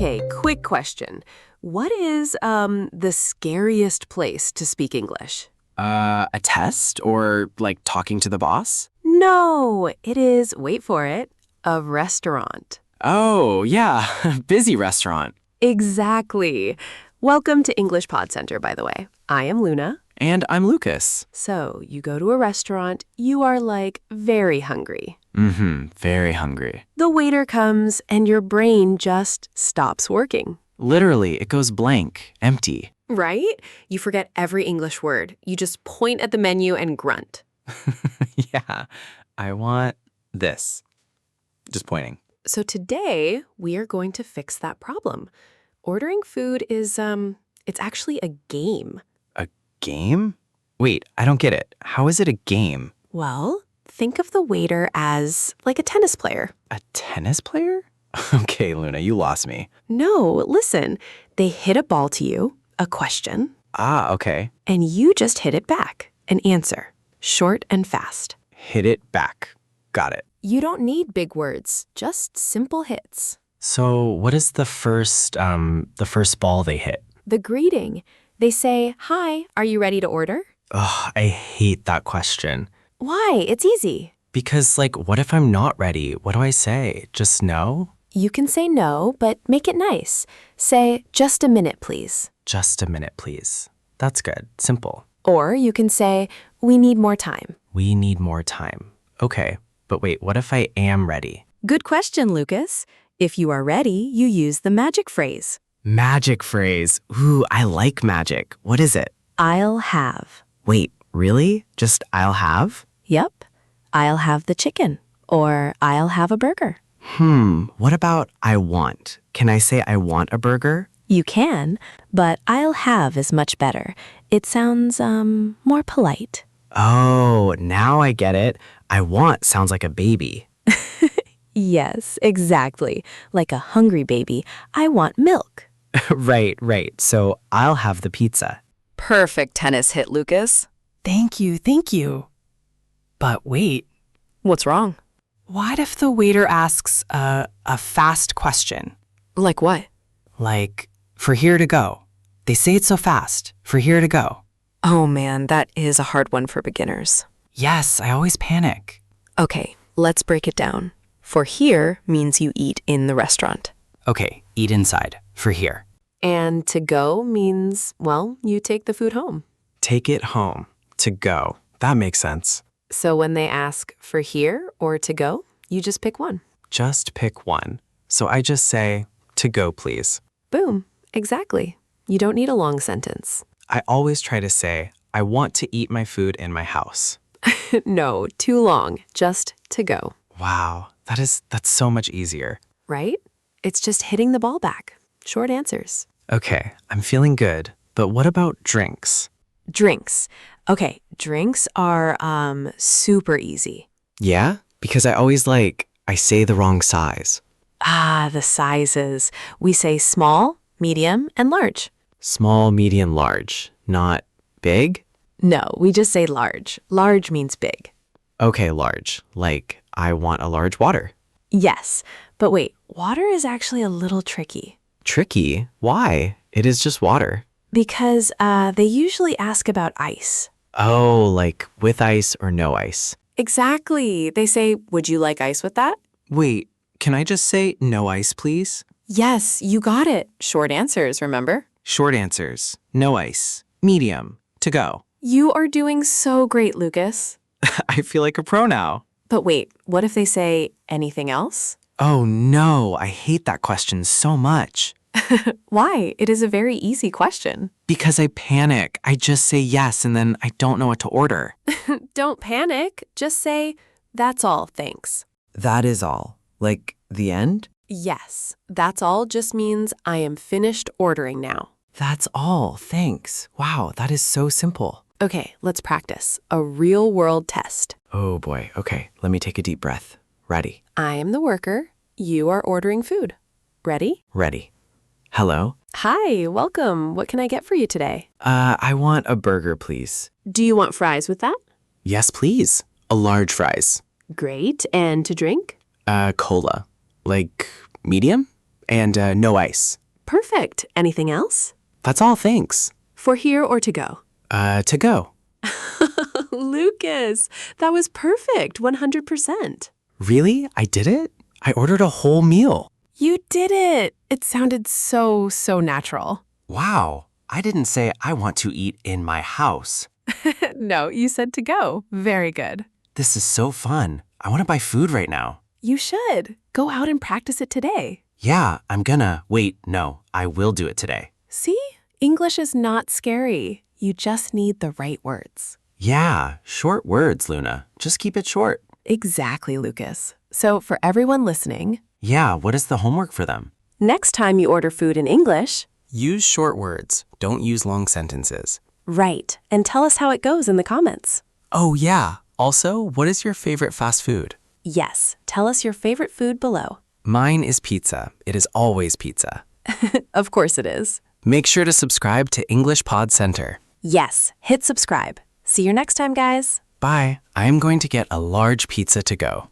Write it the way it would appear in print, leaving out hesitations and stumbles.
Okay, quick question. What is the scariest place to speak English? A test or like talking to the boss? No, it is, wait for it, a restaurant. Oh, yeah, busy restaurant. Exactly. Welcome to English Pod Center, by the way. I am Luna. And I'm Lucas. So, you go to a restaurant, you are like very hungry. Very hungry. The waiter comes and your brain just stops working. Literally, it goes blank, empty. Right? You forget every English word. You just point at the menu and grunt. Yeah, I want this. Just pointing. So today, we are going to fix that problem. Ordering food is, it's actually a game. A game? Wait, I don't get it. How is it a game? Well, think of the waiter as like a tennis player. A tennis player? Okay, Luna, you lost me. No, listen. They hit a ball to you, a question, Ah, okay. and you just hit it back, an answer, short and fast. Hit it back. Got it. You don't need big words, just simple hits. So what is the first ball they hit? The greeting. They say, "Hi, are you ready to order?" Ugh, I hate that question. Why? It's easy. Because, what if I'm not ready? What do I say? Just no? You can say no, but make it nice. Say, "Just a minute, please." Just a minute, please. That's good. Simple. Or you can say, "We need more time." We need more time. Okay, but wait, what if I am ready? Good question, Lucas. If you are ready, you use the magic phrase. Magic phrase. Ooh, I like magic. What is it? I'll have. Wait, really? Just I'll have? Yep. I'll have the chicken. Or I'll have a burger. What about I want? Can I say I want a burger? You can, but I'll have is much better. It sounds, more polite. Oh, now I get it. I want sounds like a baby. Yes, exactly. Like a hungry baby, I want milk. Right. So I'll have the pizza. Perfect tennis hit, Lucas. Thank you. But wait, What's wrong? what if the waiter asks a fast question? Like what? Like, for here to go. They say it so fast. For here to go. Oh man, that is a hard one for beginners. Yes, I always panic. Okay, let's break it down. For here means you eat in the restaurant. Okay, eat inside. For here. And to go means, well, you take the food home. Take it home. To go. That makes sense. So when they ask for here or to go, you just pick one. Just pick one. So I just say, to go, please. Boom. Exactly. You don't need a long sentence. I always try to say, I want to eat my food in my house. No, too long. Just to go. Wow, that's so much easier. Right? It's just hitting the ball back. Short answers. Okay, I'm feeling good. But what about drinks? Drinks. Okay, drinks are super easy. Yeah? Because I say the wrong size. Ah, the sizes. We say small, medium, and large. Small, medium, large. Not big? No, we just say large. Large means big. Okay, large. Like, I want a large water. Yes, but wait, water is actually a little tricky. Tricky? Why? It is just water. Because they usually ask about ice. Oh, like with ice or no ice. Exactly. They say, "Would you like ice with that?" Wait, can I just say no ice, please? Yes, you got it. Short answers, remember? Short answers. No ice. Medium. To go. You are doing so great, Lucas. I feel like a pro now. But wait, what if they say anything else? Oh no, I hate that question so much. Why? It is a very easy question. Because I panic. I just say yes and then I don't know what to order. Don't panic. Just say, "That's all, thanks." That is all. Like the end? Yes, that's all just means I am finished ordering now. That's all. Thanks. Wow, that is so simple. Okay, let's practice. A real-world test. Oh boy. Okay, let me take a deep breath. Ready. I am the worker. You are ordering food. Ready? Ready. Hello? Hi, welcome. What can I get for you today? I want a burger, please. Do you want fries with that? Yes, please. A large fries. Great. And to drink? Cola. Like medium? And no ice. Perfect. Anything else? That's all, thanks. For here or to go? To go. Lucas, that was perfect. 100%. Really? I did it? I ordered a whole meal. You did it. It sounded so natural. Wow, I didn't say I want to eat in my house. No, you said to go. Very good. This is so fun. I want to buy food right now. You should. Go out and practice it today. Yeah, I'm gonna. Wait, no, I will do it today. See? English is not scary. You just need the right words. Yeah, short words, Luna. Just keep it short. Exactly, Lucas. So for everyone listening, Yeah, what is the homework for them? Next time you order food in English, Use short words. Don't use long sentences. write and tell us how it goes in the comments. Oh, yeah. Also, what is your favorite fast food? Yes, tell us your favorite food below. Mine is pizza. It is always pizza. Of course it is. Make sure to subscribe to English Pod Center. Yes, hit subscribe. See you next time, guys. Bye. I am going to get a large pizza to go.